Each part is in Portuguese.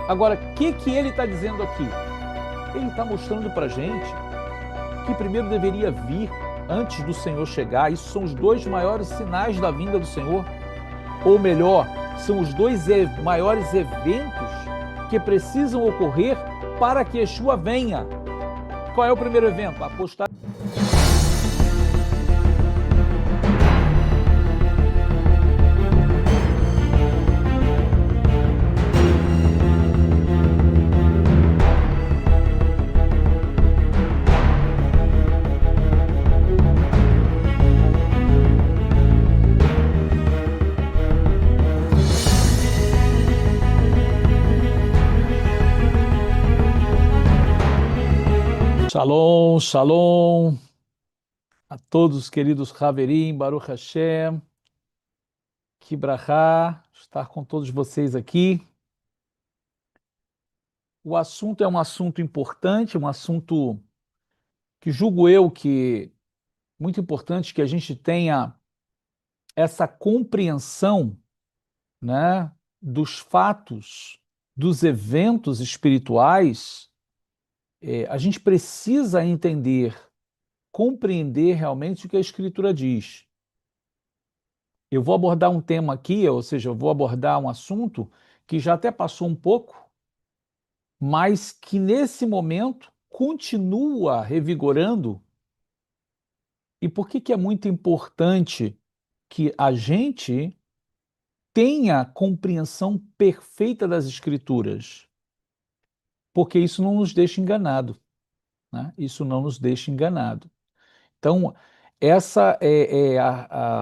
Agora, o que ele está dizendo aqui? Ele está mostrando para a gente que primeiro deveria vir antes do Senhor chegar. Isso são os dois maiores sinais da vinda do Senhor. Ou melhor, são os dois maiores eventos que precisam ocorrer para que Yeshua venha. Qual é o primeiro evento? A apostasia. Shalom, shalom a todos os queridos Haverim, Baruch Hashem, que brachá estar com todos vocês aqui. O assunto é um assunto importante, um assunto que julgo eu que é muito importante que a gente tenha essa compreensão, né, dos fatos, dos eventos espirituais. A gente precisa entender, compreender realmente o que a Escritura diz. Eu vou abordar um tema aqui, ou seja, eu vou abordar um assunto que já até passou um pouco, mas que nesse momento continua revigorando. E por que é muito importante que a gente tenha compreensão perfeita das Escrituras? Porque isso não nos deixa enganado, né? Isso não nos deixa enganado. Então, essa é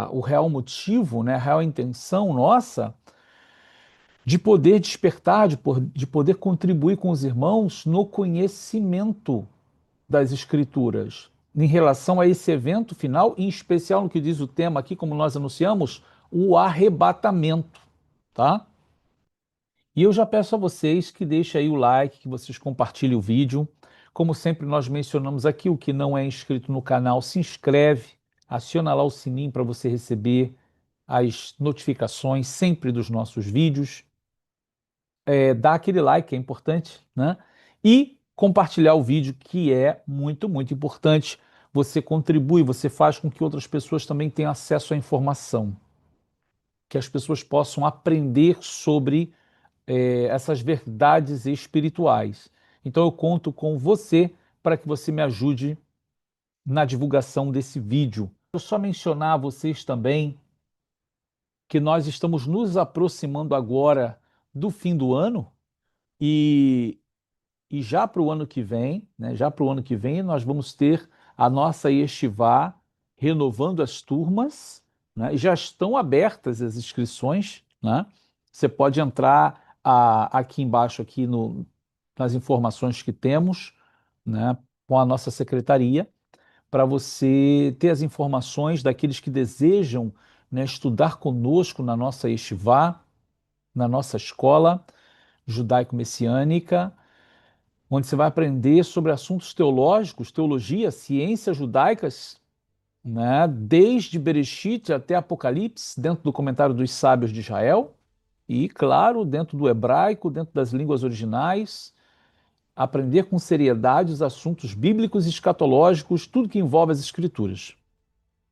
o real motivo, né, a real intenção nossa de poder despertar, de poder contribuir com os irmãos no conhecimento das Escrituras, em relação a esse evento final, em especial no que diz o tema aqui, como nós anunciamos, o arrebatamento, tá? E eu já peço a vocês que deixem aí o like, que vocês compartilhem o vídeo. Como sempre nós mencionamos aqui, o que não é inscrito no canal, se inscreve, aciona lá o sininho para você receber as notificações sempre dos nossos vídeos. Dá aquele like, é importante, né? E compartilhar o vídeo, que é muito, muito importante. Você contribui, você faz com que outras pessoas também tenham acesso à informação, que as pessoas possam aprender sobre essas verdades espirituais. Então eu conto com você para que você me ajude na divulgação desse vídeo. Eu só mencionar a vocês também que nós estamos nos aproximando agora do fim do ano e já para o ano que vem, né, já para o ano que vem, nós vamos ter a nossa Yeshivá renovando as turmas, né, e já estão abertas as inscrições, né? Você pode entrar aqui embaixo, aqui nas informações que temos, né, com a nossa secretaria, para você ter as informações daqueles que desejam, né, estudar conosco na nossa Yeshivá, na nossa escola judaico-messiânica, onde você vai aprender sobre assuntos teológicos, teologia, ciências judaicas, né, desde Bereshit até Apocalipse, dentro do comentário dos sábios de Israel, e, claro, dentro do hebraico, dentro das línguas originais, aprender com seriedade os assuntos bíblicos e escatológicos, tudo que envolve as escrituras,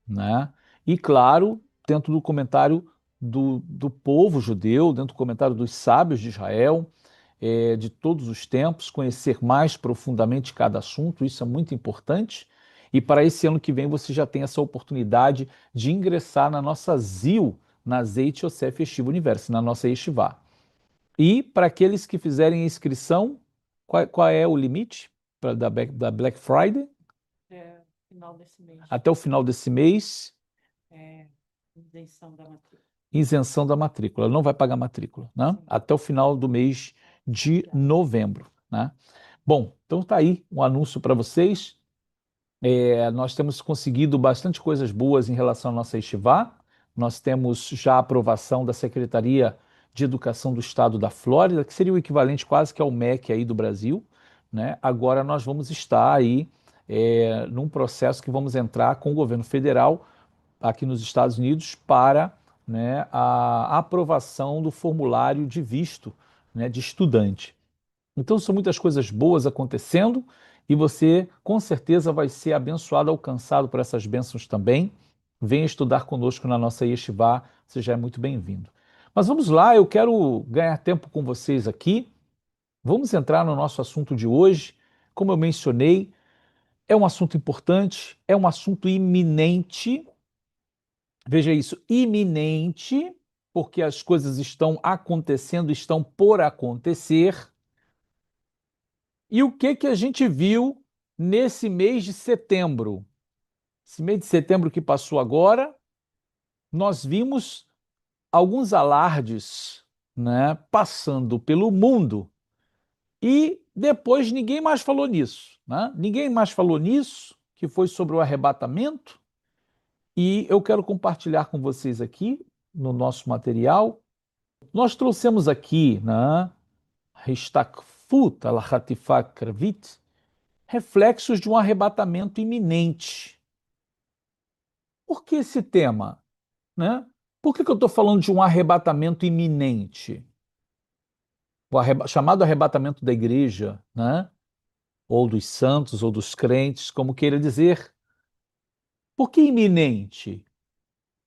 né? E, claro, dentro do comentário do povo judeu, dentro do comentário dos sábios de Israel, de todos os tempos, conhecer mais profundamente cada assunto, isso é muito importante. E para esse ano que vem você já tem essa oportunidade de ingressar na nossa ZIL, na Zeit Yosef Yeshiva Universo, na nossa Yeshivá. E para aqueles que fizerem a inscrição, qual é o limite da Black Friday? Final desse mês. Até o final desse mês, Isenção da matrícula. isenção da matrícula, não vai pagar matrícula, né? Sim. Até o final do mês de novembro, né? Bom, então tá aí um anúncio para vocês. Nós temos conseguido bastante coisas boas em relação à nossa Yeshivá. Nós temos já a aprovação da Secretaria de Educação do Estado da Flórida, que seria o equivalente quase que ao MEC aí do Brasil, né? Agora nós vamos estar aí num processo que vamos entrar com o governo federal aqui nos Estados Unidos para, né, a aprovação do formulário de visto, né, de estudante. Então, são muitas coisas boas acontecendo e você, com certeza, vai ser abençoado, alcançado por essas bênçãos também. Venha estudar conosco na nossa Yeshivá, você já é muito bem-vindo. Mas vamos lá, eu quero ganhar tempo com vocês aqui. Vamos entrar no nosso assunto de hoje. Como eu mencionei, é um assunto importante, é um assunto iminente. Veja isso, iminente, porque as coisas estão acontecendo, estão por acontecer. E o que que a gente viu nesse mês de setembro? Esse mês de setembro que passou agora, nós vimos alguns alardes, né, passando pelo mundo e depois ninguém mais falou nisso, né? Ninguém mais falou nisso, que foi sobre o arrebatamento, e eu quero compartilhar com vocês aqui no nosso material. Nós trouxemos aqui, né, Histakfut al-Hatifah Kravit, reflexos de um arrebatamento iminente. Por que esse tema, né? Por que eu estou falando de um arrebatamento iminente? Chamado arrebatamento da igreja, né? Ou dos santos, ou dos crentes, como queira dizer. Por que iminente?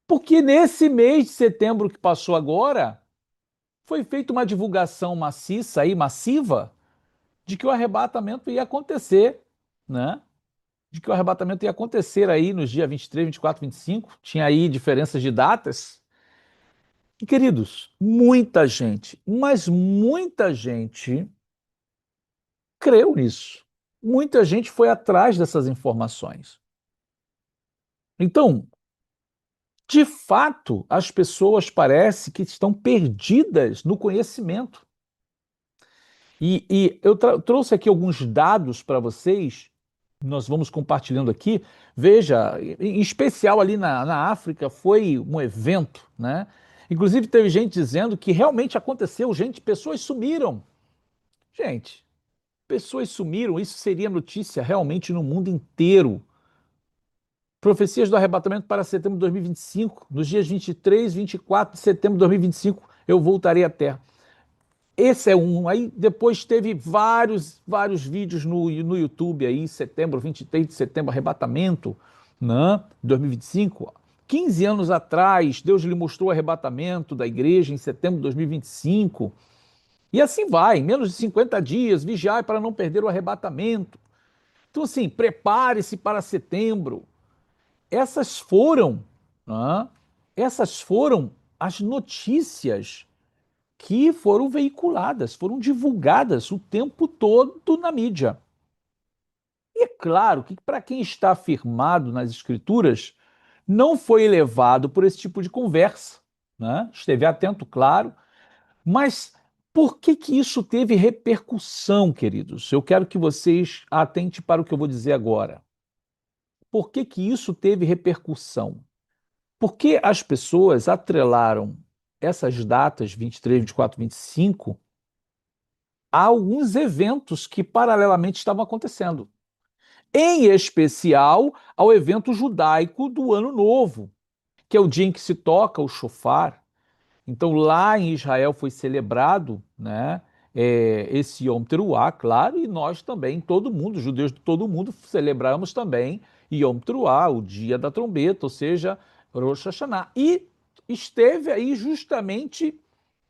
Porque nesse mês de setembro que passou agora, foi feita uma divulgação maciça e massiva de que o arrebatamento ia acontecer, né? De que o arrebatamento ia acontecer aí nos dias 23, 24, 25. Tinha aí diferenças de datas. E, queridos, muita gente, mas muita gente creu nisso. Muita gente foi atrás dessas informações. Então, de fato, as pessoas parece que estão perdidas no conhecimento. E eu trouxe aqui alguns dados para vocês, nós vamos compartilhando aqui. Veja, em especial ali na África, foi um evento, né? Inclusive, teve gente dizendo que realmente aconteceu, gente, pessoas sumiram. Gente, pessoas sumiram, isso seria notícia realmente no mundo inteiro. Profecias do arrebatamento para setembro de 2025, nos dias 23 e 24 de setembro de 2025, eu voltarei à Terra. Esse é um. Aí depois teve vários vídeos no YouTube aí, setembro, 23 de setembro, arrebatamento, né? 2025. 15 anos atrás, Deus lhe mostrou o arrebatamento da igreja em setembro de 2025. E assim vai, em menos de 50 dias, vigiai para não perder o arrebatamento. Então, assim, prepare-se para setembro. Essas foram, né? Essas foram as notícias que foram veiculadas, foram divulgadas o tempo todo na mídia. E é claro que para quem está afirmado nas escrituras, não foi levado por esse tipo de conversa, né? Esteve atento, claro, mas por que que isso teve repercussão, queridos? Eu quero que vocês atentem para o que eu vou dizer agora. Por que que isso teve repercussão? Porque as pessoas atrelaram essas datas 23, 24, 25 a alguns eventos que paralelamente estavam acontecendo. Em especial ao evento judaico do Ano Novo, que é o dia em que se toca o shofar. Então, lá em Israel foi celebrado, né, esse Yom Teruah, claro, e nós também, todo mundo, judeus de todo mundo, celebramos também Yom Teruah, o dia da trombeta, ou seja, Rosh Hashanah. E esteve aí justamente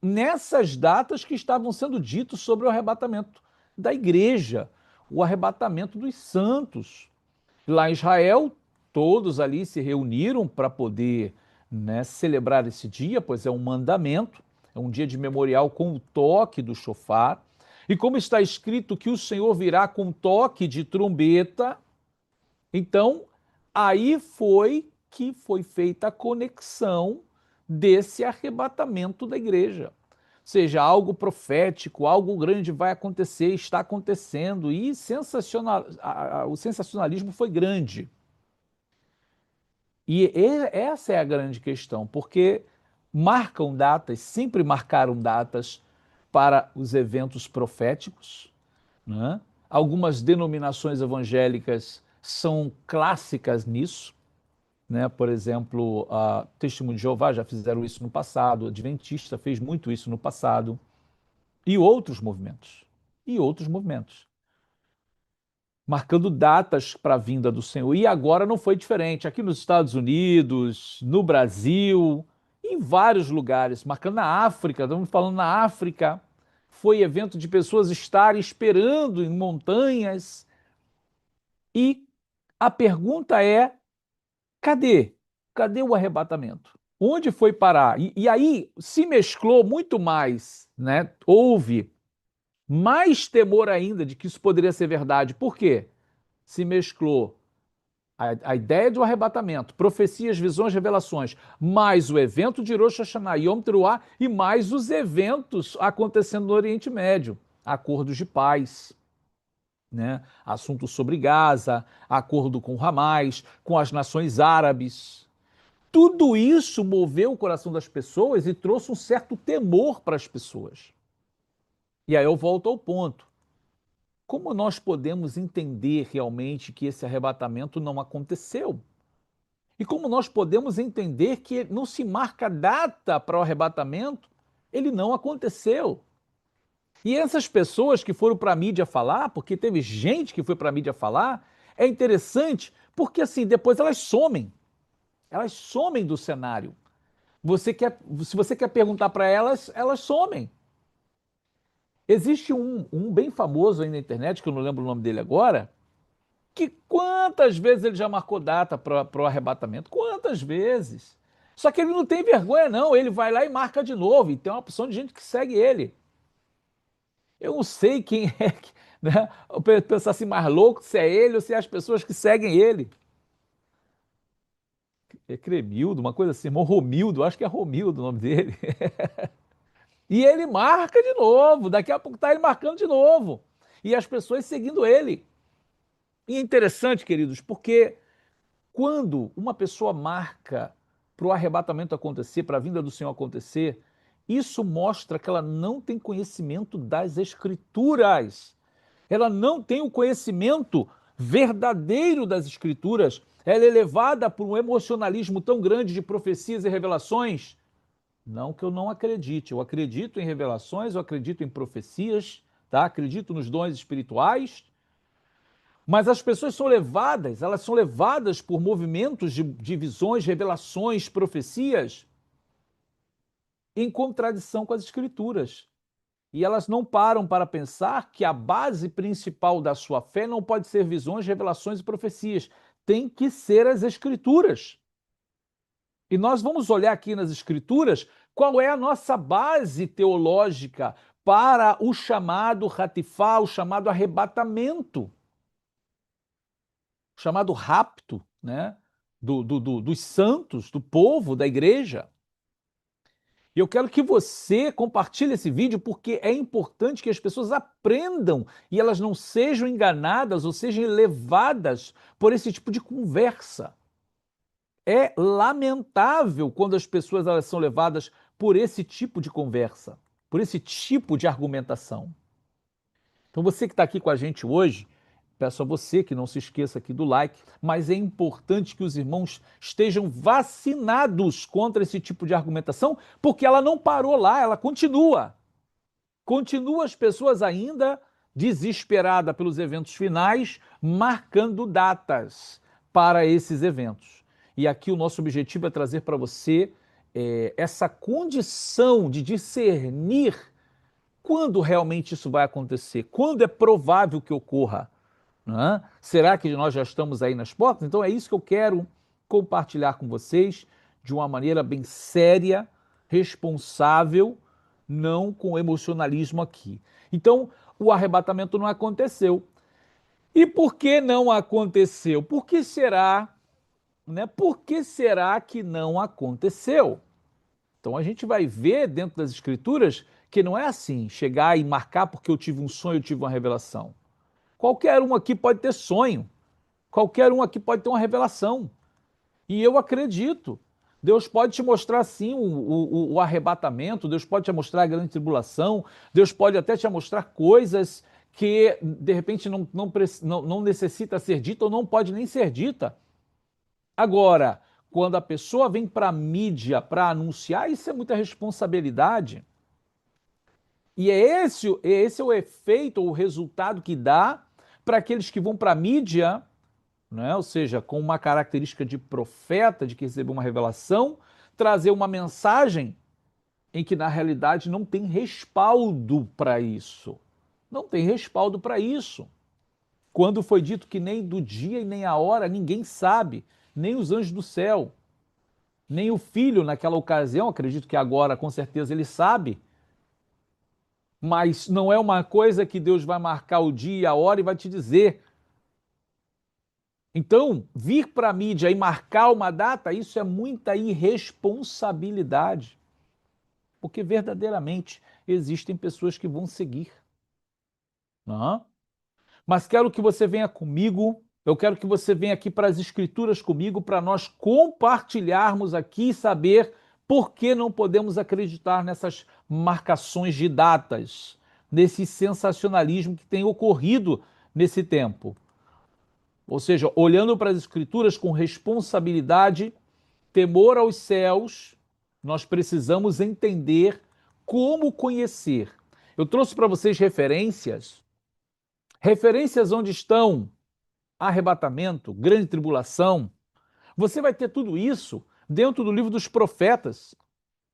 nessas datas que estavam sendo ditos sobre o arrebatamento da igreja, o arrebatamento dos santos. Lá em Israel, todos ali se reuniram para poder, né, celebrar esse dia, pois é um mandamento, é um dia de memorial com o toque do shofar. E como está escrito que o Senhor virá com toque de trombeta, então aí foi que foi feita a conexão desse arrebatamento da igreja. Ou seja, algo profético, algo grande vai acontecer, está acontecendo, e o sensacionalismo foi grande. E essa é a grande questão, porque marcam datas, sempre marcaram datas para os eventos proféticos, né? Algumas denominações evangélicas são clássicas nisso, né? Por exemplo, a Testemunho de Jeová já fizeram isso no passado, o Adventista fez muito isso no passado, e outros movimentos. e outros movimentos, marcando datas para a vinda do Senhor. E agora não foi diferente. Aqui nos Estados Unidos, no Brasil, em vários lugares, marcando na África, estamos falando na África, foi evento de pessoas estarem esperando em montanhas. E a pergunta é: cadê? Cadê o arrebatamento? Onde foi parar? E aí se mesclou muito mais, né? Houve mais temor ainda de que isso poderia ser verdade. Por quê? Se mesclou a ideia do arrebatamento, profecias, visões, revelações, mais o evento de Rosh Hashanah, Yom Teruah, e mais os eventos acontecendo no Oriente Médio, acordos de paz, né? Assuntos sobre Gaza, acordo com o Hamas, com as nações árabes. Tudo isso moveu o coração das pessoas e trouxe um certo temor para as pessoas. E aí eu volto ao ponto. Como nós podemos entender realmente que esse arrebatamento não aconteceu? E como nós podemos entender que não se marca data para o arrebatamento? Ele não aconteceu. E essas pessoas que foram para a mídia falar, porque teve gente que foi para a mídia falar, é interessante porque assim, depois elas somem do cenário. Se você quer perguntar para elas, elas somem. Existe um bem famoso aí na internet, que eu não lembro o nome dele agora, que quantas vezes ele já marcou data para o arrebatamento? Quantas vezes? Só que ele não tem vergonha, não. Ele vai lá e marca de novo. E tem uma opção de gente que segue ele. Eu não sei quem é, né? Eu pensar assim, mais louco, se é ele ou se é as pessoas que seguem ele. É Cremildo, uma coisa assim, Romildo, acho que é Romildo o nome dele. E ele marca de novo, daqui a pouco está ele marcando de novo. E as pessoas seguindo ele. E é interessante, queridos, porque quando uma pessoa marca para o arrebatamento acontecer, para a vinda do Senhor acontecer, isso mostra que ela não tem conhecimento das Escrituras. Ela não tem o conhecimento verdadeiro das Escrituras. Ela é levada por um emocionalismo tão grande de profecias e revelações. Não que eu não acredite, eu acredito em revelações, eu acredito em profecias, tá? Acredito nos dons espirituais, mas as pessoas são levadas, elas são levadas por movimentos de visões, revelações, profecias em contradição com as escrituras. E elas não param para pensar que a base principal da sua fé não pode ser visões, revelações e profecias. Tem que ser as escrituras. E nós vamos olhar aqui nas escrituras qual é a nossa base teológica para o chamado ratifá, o chamado arrebatamento, o chamado rapto, né? Dos santos, do povo, da igreja. E eu quero que você compartilhe esse vídeo porque é importante que as pessoas aprendam e elas não sejam enganadas ou sejam levadas por esse tipo de conversa. É lamentável quando as pessoas elas são levadas por esse tipo de conversa, por esse tipo de argumentação. Então você que está aqui com a gente hoje, peço a você que não se esqueça aqui do like, mas é importante que os irmãos estejam vacinados contra esse tipo de argumentação, porque ela não parou lá, ela continua. Continua as pessoas ainda desesperadas pelos eventos finais, marcando datas para esses eventos. E aqui o nosso objetivo é trazer para você essa condição de discernir quando realmente isso vai acontecer, quando é provável que ocorra. Né? Será que nós já estamos aí nas portas? Então é isso que eu quero compartilhar com vocês de uma maneira bem séria, responsável, não com emocionalismo aqui. Então, o arrebatamento não aconteceu. E por que não aconteceu? Por que será, né? Por que será que não aconteceu? Então a gente vai ver dentro das escrituras que não é assim, chegar e marcar porque eu tive um sonho, eu tive uma revelação. Qualquer um aqui pode ter sonho, qualquer um aqui pode ter uma revelação. E eu acredito. Deus pode te mostrar sim o arrebatamento, Deus pode te mostrar a grande tribulação, Deus pode até te mostrar coisas que de repente não necessita ser dita ou não pode nem ser dita. Agora, quando a pessoa vem para a mídia para anunciar, isso é muita responsabilidade. E esse é o efeito, ou o resultado que dá para aqueles que vão para a mídia, né? Ou seja, com uma característica de profeta, de que recebeu uma revelação, trazer uma mensagem em que na realidade não tem respaldo para isso. Não tem respaldo para isso. Quando foi dito que nem do dia e nem a hora ninguém sabe, nem os anjos do céu, nem o filho naquela ocasião, acredito que agora com certeza ele sabe, mas não é uma coisa que Deus vai marcar o dia, a hora e vai te dizer. Então, vir para a mídia e marcar uma data, isso é muita irresponsabilidade, porque verdadeiramente existem pessoas que vão seguir. Não? Mas quero que você venha comigo, eu quero que você venha aqui para as escrituras comigo, para nós compartilharmos aqui e saber por que não podemos acreditar nessas marcações de datas, nesse sensacionalismo que tem ocorrido nesse tempo. Ou seja, olhando para as escrituras com responsabilidade, temor aos céus, nós precisamos entender como conhecer. Eu trouxe para vocês referências onde estão arrebatamento, grande tribulação. Você vai ter tudo isso dentro do livro dos profetas.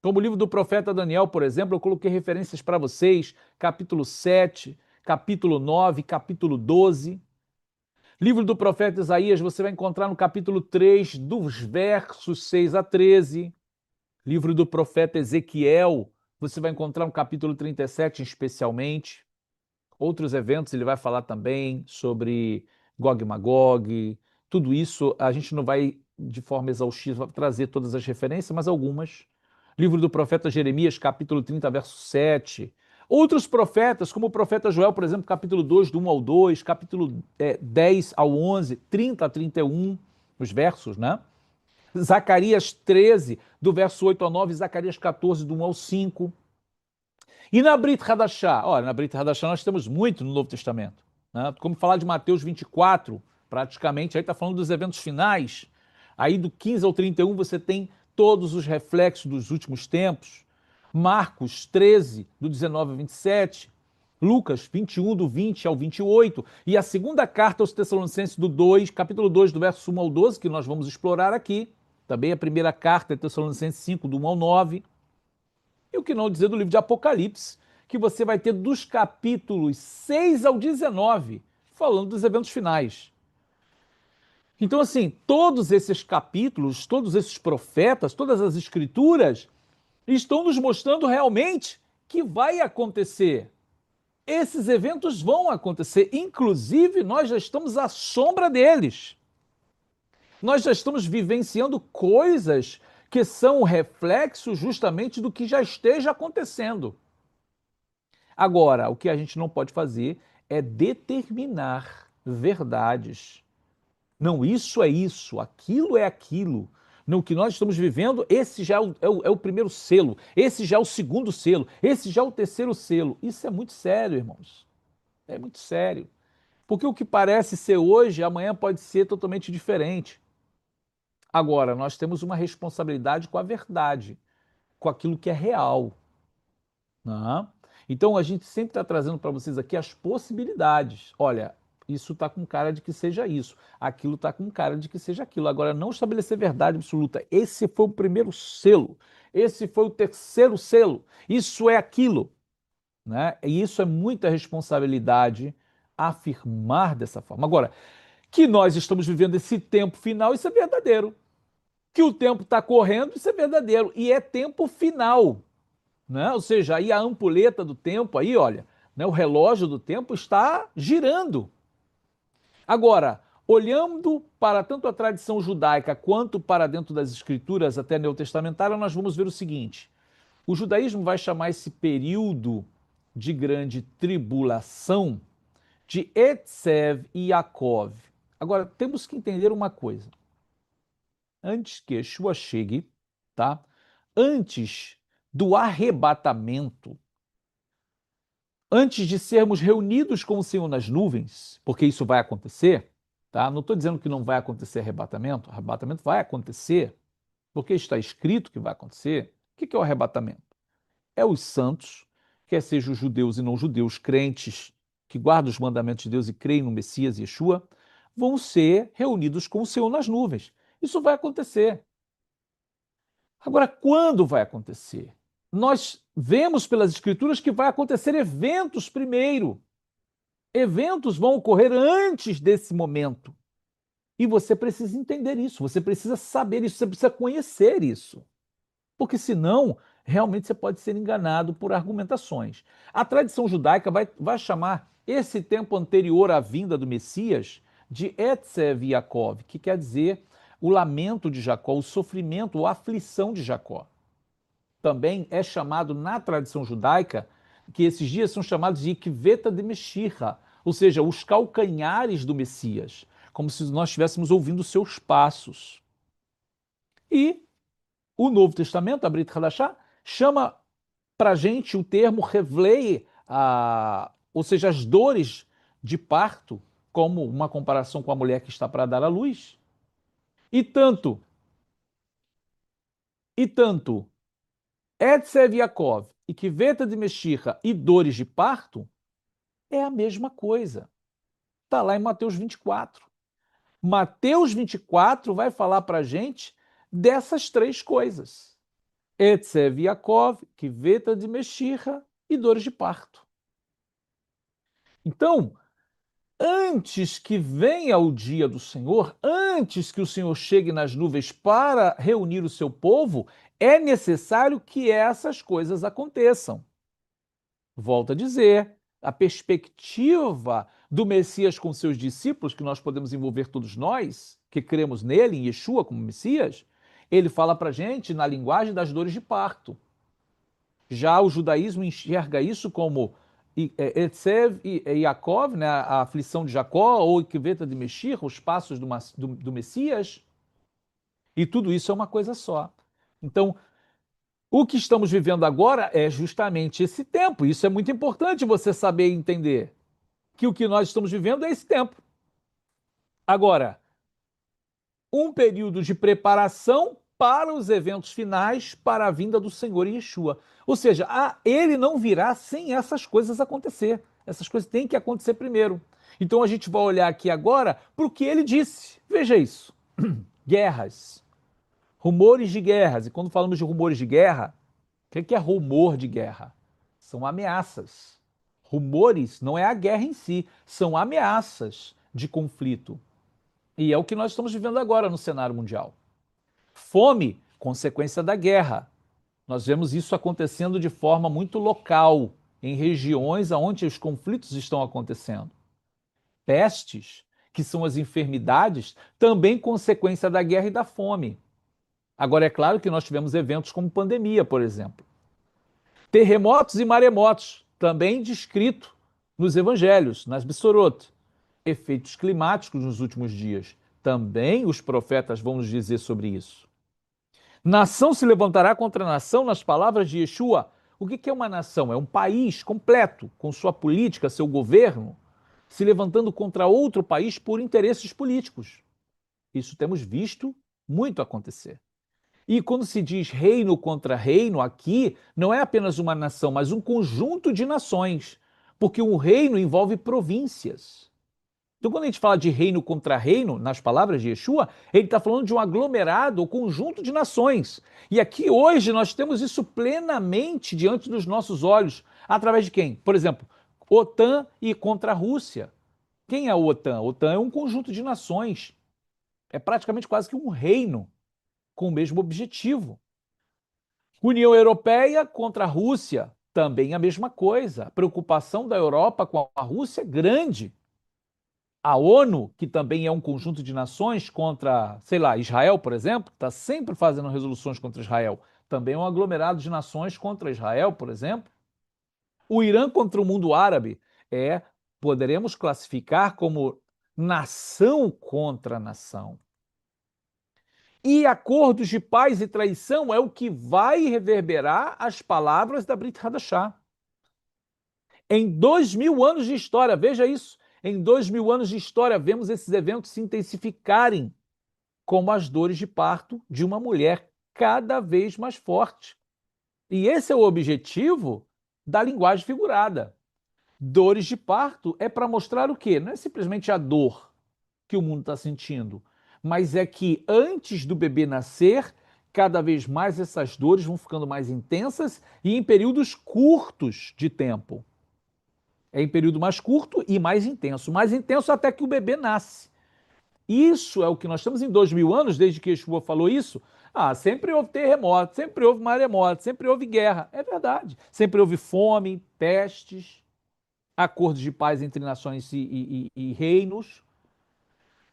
Como o livro do profeta Daniel, por exemplo, eu coloquei referências para vocês, capítulo 7, capítulo 9, capítulo 12. Livro do profeta Isaías, você vai encontrar no capítulo 3, dos versos 6 a 13. Livro do profeta Ezequiel, você vai encontrar no capítulo 37, especialmente. Outros eventos ele vai falar também sobre Gog e Magog. Tudo isso a gente não vai de forma exaustiva trazer todas as referências, mas algumas. Livro do profeta Jeremias, capítulo 30, verso 7. Outros profetas, como o profeta Joel, por exemplo, capítulo 2, do 1 ao 2, capítulo 10 ao 11, 30 a 31, os versos, né? Zacarias 13, do verso 8 ao 9, Zacarias 14, do 1 ao 5. E na Brit Hadashah? Olha, na Brit Hadashah nós temos muito no Novo Testamento. Né? Como falar de Mateus 24, praticamente, aí está falando dos eventos finais. Aí do 15 ao 31 você tem todos os reflexos dos últimos tempos. Marcos 13, do 19 ao 27. Lucas 21, do 20 ao 28. E a segunda carta aos Tessalonicenses, do 2, capítulo 2, do verso 1 ao 12, que nós vamos explorar aqui. Também a primeira carta de Tessalonicenses 5, do 1 ao 9. E o que não dizer do livro de Apocalipse, que você vai ter dos capítulos 6 ao 19, falando dos eventos finais. Então, assim, todos esses capítulos, todos esses profetas, todas as escrituras estão nos mostrando realmente que vai acontecer. Esses eventos vão acontecer, inclusive nós já estamos à sombra deles. Nós já estamos vivenciando coisas que são reflexos justamente do que já esteja acontecendo. Agora, o que a gente não pode fazer é determinar verdades. Não, isso é isso, aquilo é aquilo. No que nós estamos vivendo, esse já é o primeiro selo, esse já é o segundo selo, esse já é o terceiro selo. Isso é muito sério, irmãos. É muito sério. Porque o que parece ser hoje, amanhã pode ser totalmente diferente. Agora, nós temos uma responsabilidade com a verdade, com aquilo que é real. Né? Então a gente sempre está trazendo para vocês aqui as possibilidades. Olha, isso está com cara de que seja isso, aquilo está com cara de que seja aquilo. Agora, não estabelecer verdade absoluta. Esse foi o primeiro selo, esse foi o terceiro selo, isso é aquilo. Né? E isso é muita responsabilidade afirmar dessa forma. Agora, que nós estamos vivendo esse tempo final, isso é verdadeiro. Que o tempo está correndo, isso é verdadeiro. E é tempo final. Né? Ou seja, aí a ampulheta do tempo, aí, olha, né, o relógio do tempo está girando. Agora, olhando para tanto a tradição judaica quanto para dentro das escrituras até neotestamentária, nós vamos ver o seguinte: o judaísmo vai chamar esse período de grande tribulação de Etzev e Yaakov. Agora, temos que entender uma coisa. Antes que Yeshua chegue, tá? Antes do arrebatamento, antes de sermos reunidos com o Senhor nas nuvens, porque isso vai acontecer, tá? Não estou dizendo que não vai acontecer arrebatamento vai acontecer, porque está escrito que vai acontecer. O que é o arrebatamento? É os santos quer sejam judeus e não judeus, crentes que guardam os mandamentos de Deus e creem no Messias Yeshua, vão ser reunidos com o Senhor nas nuvens. Isso vai acontecer. Agora, quando vai acontecer? Nós vemos pelas Escrituras que vai acontecer eventos primeiro. Eventos vão ocorrer antes desse momento. E você precisa entender isso, você precisa saber isso, você precisa conhecer isso. Porque senão, realmente você pode ser enganado por argumentações. A tradição judaica vai chamar esse tempo anterior à vinda do Messias de Etzev Yaakov, que quer dizer o lamento de Jacó, o sofrimento, a aflição de Jacó. Também é chamado na tradição judaica que esses dias são chamados de Ikveta de Meshirra, ou seja, os calcanhares do Messias, como se nós estivéssemos ouvindo seus passos. E o Novo Testamento, a Brit Hadashah, chama para a gente o termo Revlei, ou seja, as dores de parto, como uma comparação com a mulher que está para dar à luz. E tanto, Etzev Yaakov e Kiveta de Meshirra e dores de parto é a mesma coisa. Está lá em Mateus 24. Mateus 24 vai falar para a gente dessas três coisas. Etzev Yaakov, Kiveta de Meshirra e dores de parto. Então, antes que venha o dia do Senhor, antes que o Senhor chegue nas nuvens para reunir o seu povo, é necessário que essas coisas aconteçam. Volto a dizer, a perspectiva do Messias com seus discípulos, que nós podemos envolver todos nós, que cremos nele, em Yeshua como Messias, ele fala para a gente na linguagem das dores de parto. Já o judaísmo enxerga isso como Etzev e Yaakov, né, a aflição de Jacó, ou Ikveta de Meshir, os passos do Messias, e tudo isso é uma coisa só. Então, o que estamos vivendo agora é justamente esse tempo. Isso é muito importante você saber e entender que o que nós estamos vivendo é esse tempo. Agora, um período de preparação para os eventos finais, para a vinda do Senhor Yeshua. Ou seja, ele não virá sem essas coisas acontecer. Essas coisas têm que acontecer primeiro. Então a gente vai olhar aqui agora para o que ele disse. Veja isso. Guerras. Rumores de guerras. E quando falamos de rumores de guerra, o que é rumor de guerra? São ameaças. Rumores não é a guerra em si, são ameaças de conflito. E é o que nós estamos vivendo agora no cenário mundial. Fome, consequência da guerra. Nós vemos isso acontecendo de forma muito local, em regiões onde os conflitos estão acontecendo. Pestes, que são as enfermidades, também consequência da guerra e da fome. Agora, é claro que nós tivemos eventos como pandemia, por exemplo. Terremotos e maremotos, também descrito nos evangelhos, nas Bessorot. Efeitos climáticos nos últimos dias. Também os profetas vão nos dizer sobre isso. Nação se levantará contra nação, nas palavras de Yeshua. O que é uma nação? É um país completo, com sua política, seu governo, se levantando contra outro país por interesses políticos. Isso temos visto muito acontecer. E quando se diz reino contra reino, aqui não é apenas uma nação, mas um conjunto de nações, porque um reino envolve províncias. Então, quando a gente fala de reino contra reino, nas palavras de Yeshua, ele está falando de um aglomerado ou conjunto de nações. E aqui hoje nós temos isso plenamente diante dos nossos olhos. Através de quem? Por exemplo, OTAN e contra a Rússia. Quem é a OTAN? A OTAN é um conjunto de nações. É praticamente quase que um reino com o mesmo objetivo. União Europeia contra a Rússia, também a mesma coisa. A preocupação da Europa com a Rússia é grande. A ONU, que também é um conjunto de nações contra, sei lá, Israel, por exemplo, está sempre fazendo resoluções contra Israel. Também é um aglomerado de nações contra Israel, por exemplo. O Irã contra o mundo árabe poderemos classificar como nação contra nação. E acordos de paz e traição é o que vai reverberar as palavras da Brit Hadashah. Em 2000 anos de história, veja isso, em 2000 anos de história, vemos esses eventos se intensificarem, como as dores de parto de uma mulher cada vez mais forte. E esse é o objetivo da linguagem figurada. Dores de parto é para mostrar o quê? Não é simplesmente a dor que o mundo está sentindo, mas é que antes do bebê nascer, cada vez mais essas dores vão ficando mais intensas e em períodos curtos de tempo. É em período mais curto e mais intenso até que o bebê nasce. Isso é o que nós estamos em 2000 anos, desde que Yeshua falou isso. Ah, sempre houve terremoto, sempre houve maremoto, sempre houve guerra. É verdade. Sempre houve fome, pestes, acordos de paz entre nações e reinos.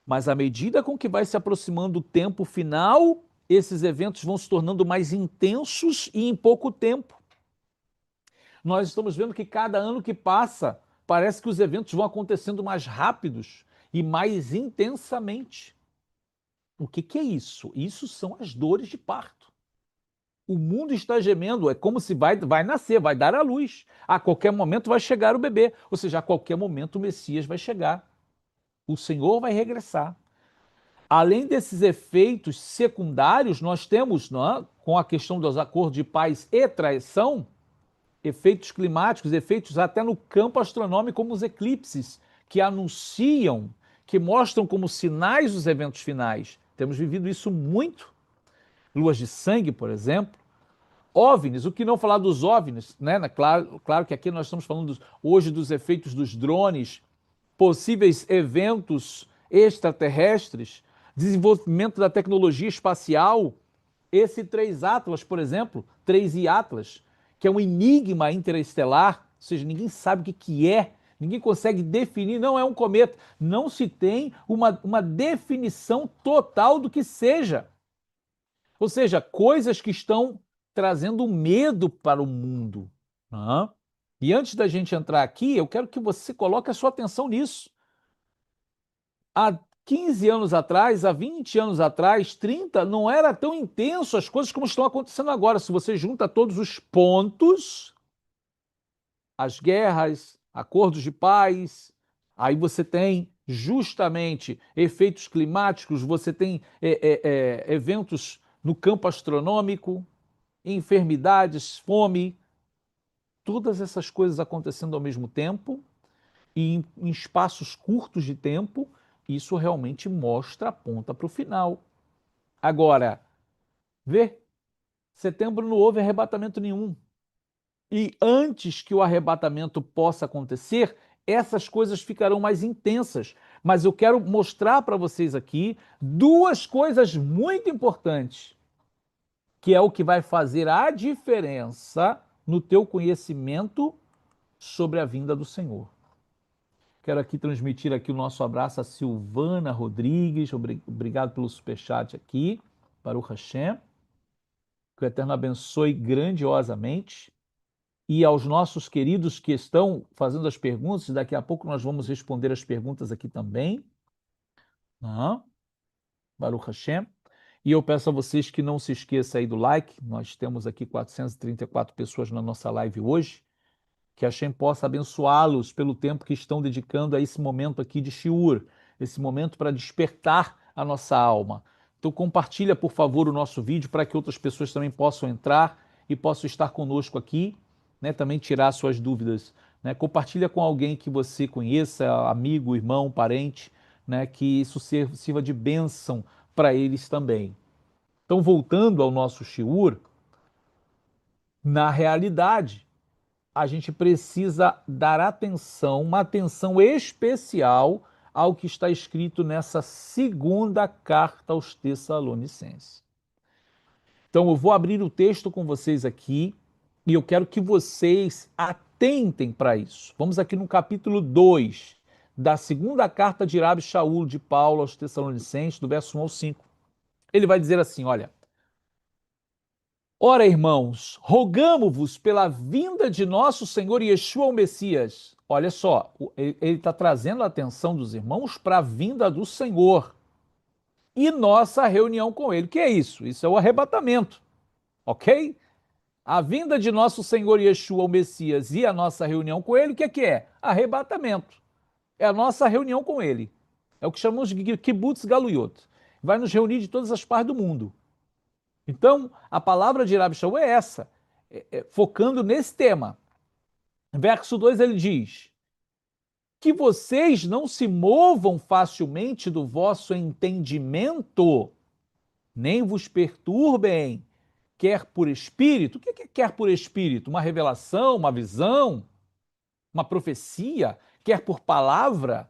Mas à medida com que vai se aproximando o tempo final, esses eventos vão se tornando mais intensos e em pouco tempo. Nós estamos vendo que cada ano que passa, parece que os eventos vão acontecendo mais rápidos e mais intensamente. O que é isso? Isso são as dores de parto. O mundo está gemendo, é como se vai nascer, vai dar à luz. A qualquer momento vai chegar o bebê, ou seja, a qualquer momento o Messias vai chegar. O Senhor vai regressar. Além desses efeitos secundários, nós temos, não é, com a questão dos acordos de paz e traição, efeitos climáticos, efeitos até no campo astronômico, como os eclipses, que anunciam, que mostram como sinais os eventos finais. Temos vivido isso muito. Luas de sangue, por exemplo. OVNIs, o que não falar dos OVNIs, né? Claro que aqui nós estamos falando hoje dos efeitos dos drones, possíveis eventos extraterrestres, desenvolvimento da tecnologia espacial. Esse 3 Atlas, por exemplo, 3I Atlas, que é um enigma interestelar, ou seja, ninguém sabe o que é, ninguém consegue definir, não é um cometa, não se tem uma definição total do que seja. Ou seja, coisas que estão trazendo medo para o mundo. Né? E antes da gente entrar aqui, eu quero que você coloque a sua atenção nisso. Há 15 anos atrás, há 20 anos atrás, 30, não era tão intenso as coisas como estão acontecendo agora. Se você junta todos os pontos, as guerras, acordos de paz, aí você tem justamente efeitos climáticos, você tem eventos no campo astronômico, enfermidades, fome, todas essas coisas acontecendo ao mesmo tempo e em espaços curtos de tempo, isso realmente mostra a ponta para o final. Agora, vê, setembro não houve arrebatamento nenhum. E antes que o arrebatamento possa acontecer, essas coisas ficarão mais intensas. Mas eu quero mostrar para vocês aqui duas coisas muito importantes, que é o que vai fazer a diferença no teu conhecimento sobre a vinda do Senhor. Quero aqui transmitir aqui o nosso abraço a Silvana Rodrigues, obrigado pelo superchat aqui, para o Hashem, que o Eterno abençoe grandiosamente, e aos nossos queridos que estão fazendo as perguntas, daqui a pouco nós vamos responder as perguntas aqui também, né? Baruch Hashem. E eu peço a vocês que não se esqueçam aí do like, nós temos aqui 434 pessoas na nossa live hoje, que Hashem possa abençoá-los pelo tempo que estão dedicando a esse momento aqui de shiur, esse momento para despertar a nossa alma. Então compartilha, por favor, o nosso vídeo para que outras pessoas também possam entrar e possam estar conosco aqui, né, também tirar suas dúvidas. Né? Compartilha com alguém que você conheça, amigo, irmão, parente, né, que isso sirva de bênção para eles também. Então, voltando ao nosso shiur, na realidade, a gente precisa dar atenção, uma atenção especial ao que está escrito nessa segunda carta aos Tessalonicenses. Então, eu vou abrir o texto com vocês aqui e eu quero que vocês atentem para isso. Vamos aqui no capítulo 2 da segunda carta de Rabi Shaul de Paulo aos Tessalonicenses, do verso 1 ao 5. Ele vai dizer assim, olha: ora, irmãos, rogamo-vos pela vinda de nosso Senhor Yeshua o Messias. Olha só, ele está trazendo a atenção dos irmãos para a vinda do Senhor e nossa reunião com ele. O que é isso? Isso é o arrebatamento, ok? A vinda de nosso Senhor Yeshua o Messias e a nossa reunião com ele, o que é? Arrebatamento. É a nossa reunião com ele. É o que chamamos de Kibbutz Galuyot. Vai nos reunir de todas as partes do mundo. Então, a palavra de Rabi Shaul é essa, focando nesse tema. Verso 2 ele diz: que vocês não se movam facilmente do vosso entendimento, nem vos perturbem, quer por espírito. O que é quer por espírito? Uma revelação, uma visão, uma profecia? Quer por palavra?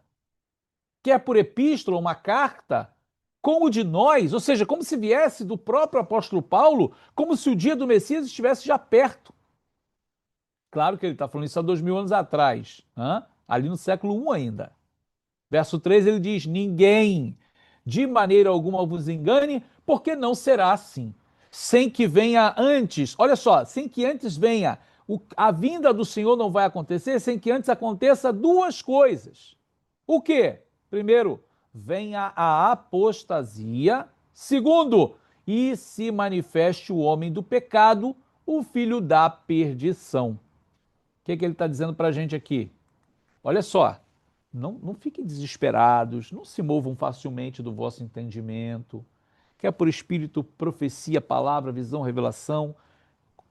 Quer por epístola, uma carta? Como de nós, ou seja, como se viesse do próprio apóstolo Paulo, como se o dia do Messias estivesse já perto. Claro que ele está falando isso há 2000 anos atrás, ali no século I ainda. Verso 3 ele diz: ninguém de maneira alguma vos engane, porque não será assim. Sem que venha antes, olha só, sem que antes venha, a vinda do Senhor não vai acontecer sem que antes aconteça duas coisas. O quê? Primeiro, venha a apostasia. Segundo, e se manifeste o homem do pecado, o filho da perdição. O que ele está dizendo para a gente aqui? Olha só, não fiquem desesperados, não se movam facilmente do vosso entendimento, quer por espírito, profecia, palavra, visão, revelação,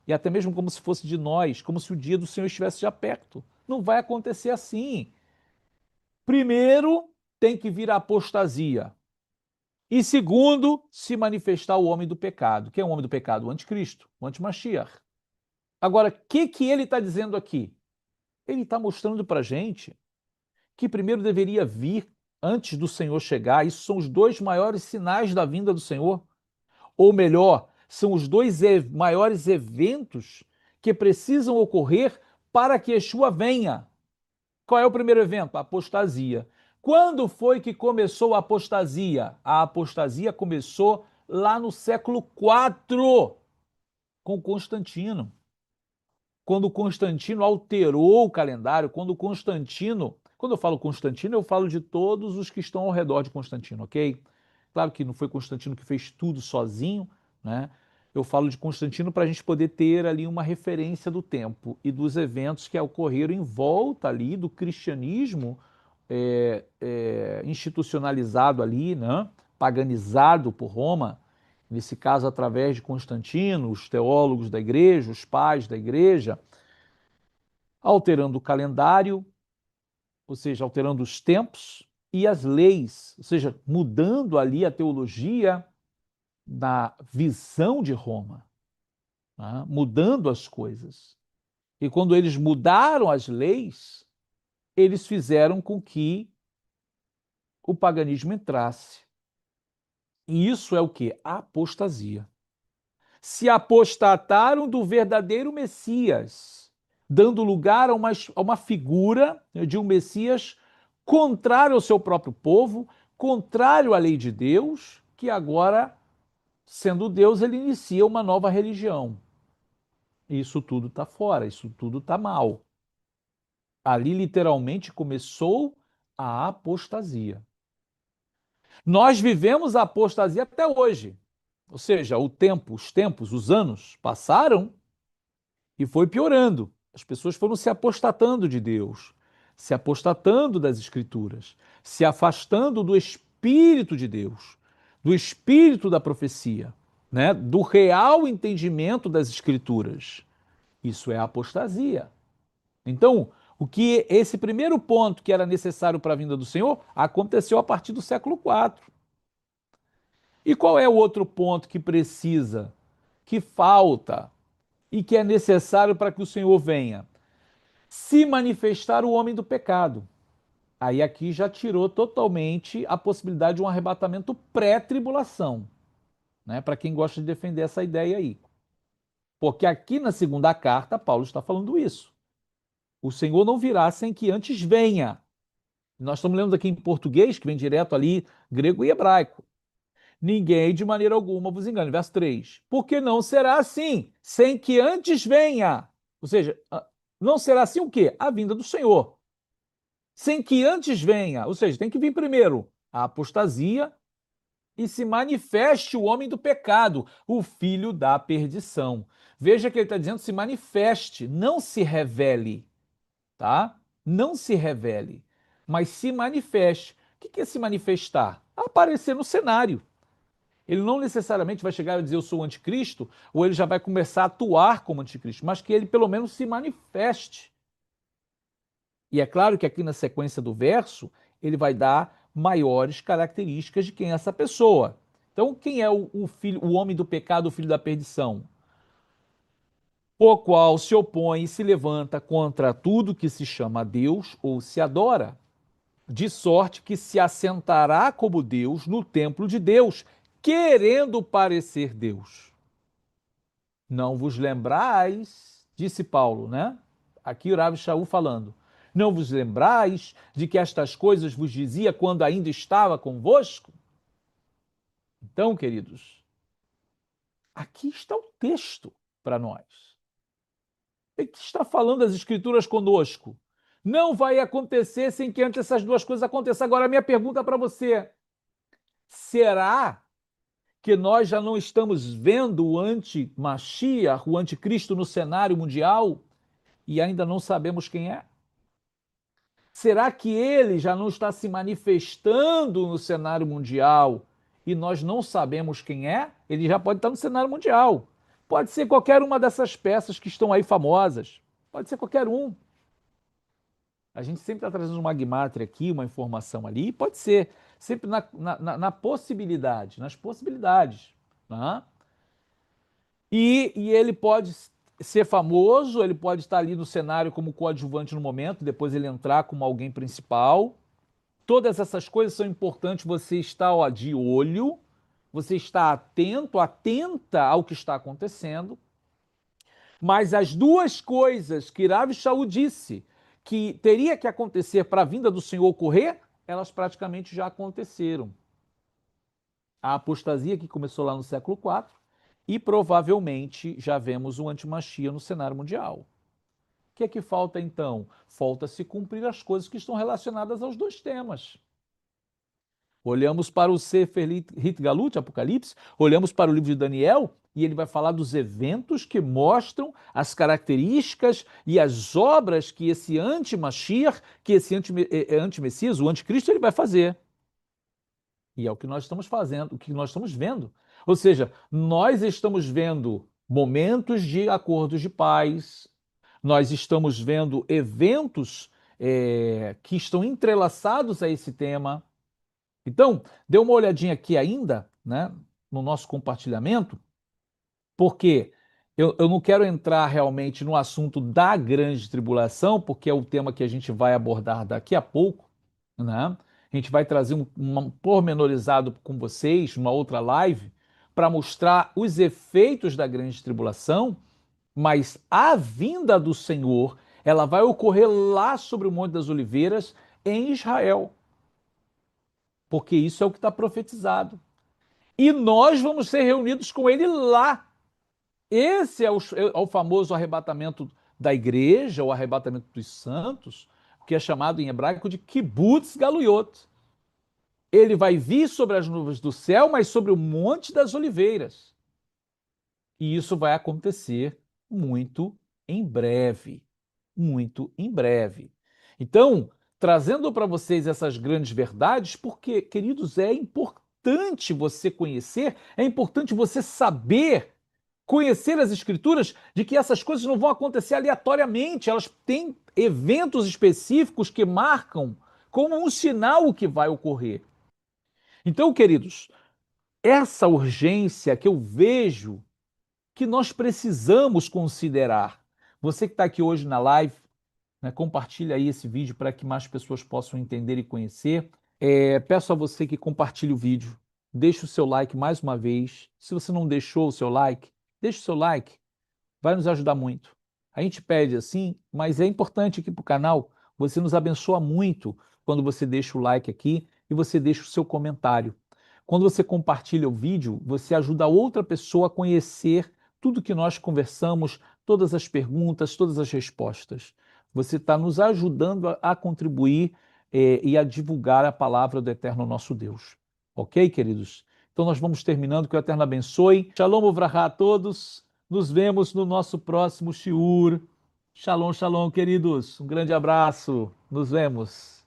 e até mesmo como se fosse de nós, como se o dia do Senhor estivesse já perto. Não vai acontecer assim. Primeiro, tem que vir a apostasia. E segundo, se manifestar o homem do pecado. Quem é o homem do pecado? O anticristo, o antimashiach. Agora, o que ele está dizendo aqui? Ele está mostrando para a gente que primeiro deveria vir antes do Senhor chegar. Isso são os dois maiores sinais da vinda do Senhor. Ou melhor, são os dois maiores eventos que precisam ocorrer para que Yeshua venha. Qual é o primeiro evento? A apostasia. Quando foi que começou a apostasia? A apostasia começou lá no século IV, com Constantino. Quando Constantino alterou o calendário, quando eu falo Constantino, eu falo de todos os que estão ao redor de Constantino, ok? Claro que não foi Constantino que fez tudo sozinho, né? Eu falo de Constantino para a gente poder ter ali uma referência do tempo e dos eventos que ocorreram em volta ali do cristianismo institucionalizado ali, né? Paganizado por Roma, nesse caso através de Constantino, os teólogos da igreja, os pais da igreja, alterando o calendário, ou seja, alterando os tempos e as leis, ou seja, mudando ali a teologia da visão de Roma, né? Mudando as coisas. E quando eles mudaram as leis, eles fizeram com que o paganismo entrasse. E isso é o quê? A apostasia. Se apostataram do verdadeiro Messias, dando lugar a uma figura de um Messias contrário ao seu próprio povo, contrário à lei de Deus, que agora, sendo Deus, ele inicia uma nova religião. Isso tudo está fora, isso tudo está mal. Ali literalmente começou a apostasia. Nós vivemos a apostasia até hoje. Ou seja, os tempos, os anos passaram e foi piorando. As pessoas foram se apostatando de Deus, se apostatando das Escrituras, se afastando do Espírito de Deus, do Espírito da profecia, né? Do real entendimento das Escrituras. Isso é apostasia. Então, o que esse primeiro ponto que era necessário para a vinda do Senhor aconteceu a partir do século IV. E qual é o outro ponto que precisa, que falta e que é necessário para que o Senhor venha? Se manifestar o homem do pecado. Aí aqui já tirou totalmente a possibilidade de um arrebatamento pré-tribulação, né? Para quem gosta de defender essa ideia aí. Porque aqui na segunda carta, Paulo está falando isso. O Senhor não virá sem que antes venha. Nós estamos lendo aqui em português, que vem direto ali, grego e hebraico. Ninguém de maneira alguma vos engane. Verso 3. Porque não será assim, sem que antes venha. Ou seja, não será assim o quê? A vinda do Senhor. Sem que antes venha. Ou seja, tem que vir primeiro a apostasia e se manifeste o homem do pecado, o filho da perdição. Veja que ele está dizendo se manifeste, não se revele, tá? Não se revele, mas se manifeste. O que é se manifestar? Aparecer no cenário. Ele não necessariamente vai chegar e dizer eu sou o anticristo, ou ele já vai começar a atuar como anticristo, mas que ele pelo menos se manifeste. E é claro que aqui na sequência do verso, ele vai dar maiores características de quem é essa pessoa. Então, quem é o filho, o homem do pecado, o filho da perdição? O qual se opõe e se levanta contra tudo que se chama Deus ou se adora, de sorte que se assentará como Deus no templo de Deus, querendo parecer Deus. Não vos lembrais, disse Paulo, né? Aqui o Rav Shaul falando. Não vos lembrais de que estas coisas vos dizia quando ainda estava convosco? Então, queridos, aqui está o texto para nós. O que está falando as Escrituras conosco? Não vai acontecer sem que antes essas duas coisas aconteçam. Agora, a minha pergunta para você: será que nós já não estamos vendo o anti-Mashiach, o anticristo no cenário mundial e ainda não sabemos quem é? Será que ele já não está se manifestando no cenário mundial e nós não sabemos quem é? Ele já pode estar no cenário mundial. Pode ser qualquer uma dessas peças que estão aí famosas. Pode ser qualquer um. A gente sempre está trazendo uma guimátria aqui, uma informação ali. Pode ser. Sempre na possibilidade, nas possibilidades. Né? E ele pode ser famoso, ele pode estar ali no cenário como coadjuvante no momento, depois ele entrar como alguém principal. Todas essas coisas são importantes, você estar de olho, você está atento, atenta ao que está acontecendo. Mas as duas coisas que Rav Shaul disse que teria que acontecer para a vinda do Senhor ocorrer, elas praticamente já aconteceram. A apostasia que começou lá no século IV e provavelmente já vemos o antimachia no cenário mundial. O que é que falta então? Falta se cumprir as coisas que estão relacionadas aos dois temas. Olhamos para o Sefer Hitgalut, Apocalipse, olhamos para o livro de Daniel e ele vai falar dos eventos que mostram as características e as obras que esse anti-Mashiach, que esse anti-Messias, o anticristo, ele vai fazer. E é o que nós estamos fazendo, o que nós estamos vendo. Ou seja, nós estamos vendo momentos de acordos de paz, nós estamos vendo eventos que estão entrelaçados a esse tema. Então, dê uma olhadinha aqui ainda, né, no nosso compartilhamento, porque eu não quero entrar realmente no assunto da grande tribulação, porque é o tema que a gente vai abordar daqui a pouco, né? A gente vai trazer um pormenorizado com vocês, numa outra live, para mostrar os efeitos da grande tribulação, mas a vinda do Senhor, ela vai ocorrer lá sobre o Monte das Oliveiras, em Israel, porque isso é o que está profetizado. E nós vamos ser reunidos com ele lá. Esse é o famoso arrebatamento da igreja, o arrebatamento dos santos, que é chamado em hebraico de Kibbutz Galuyot. Ele vai vir sobre as nuvens do céu, mas sobre o Monte das Oliveiras. E isso vai acontecer muito em breve. Muito em breve. Então, trazendo para vocês essas grandes verdades, porque, queridos, é importante você conhecer, é importante você saber, conhecer as Escrituras, de que essas coisas não vão acontecer aleatoriamente, elas têm eventos específicos que marcam como um sinal o que vai ocorrer. Então, queridos, essa urgência que eu vejo que nós precisamos considerar. Você que está aqui hoje na live, né, compartilha aí esse vídeo para que mais pessoas possam entender e conhecer. Peço a você que compartilhe o vídeo, deixe o seu like mais uma vez. Se você não deixou o seu like, deixe o seu like, vai nos ajudar muito. A gente pede assim, mas é importante aqui para o canal, você nos abençoa muito quando você deixa o like aqui e você deixa o seu comentário. Quando você compartilha o vídeo, você ajuda outra pessoa a conhecer tudo que nós conversamos, todas as perguntas, todas as respostas. Você está nos ajudando a contribuir e a divulgar a palavra do Eterno nosso Deus. Ok, queridos? Então nós vamos terminando, que o Eterno abençoe. Shalom Uvrahá a todos. Nos vemos no nosso próximo shiur. Shalom, shalom, queridos. Um grande abraço. Nos vemos.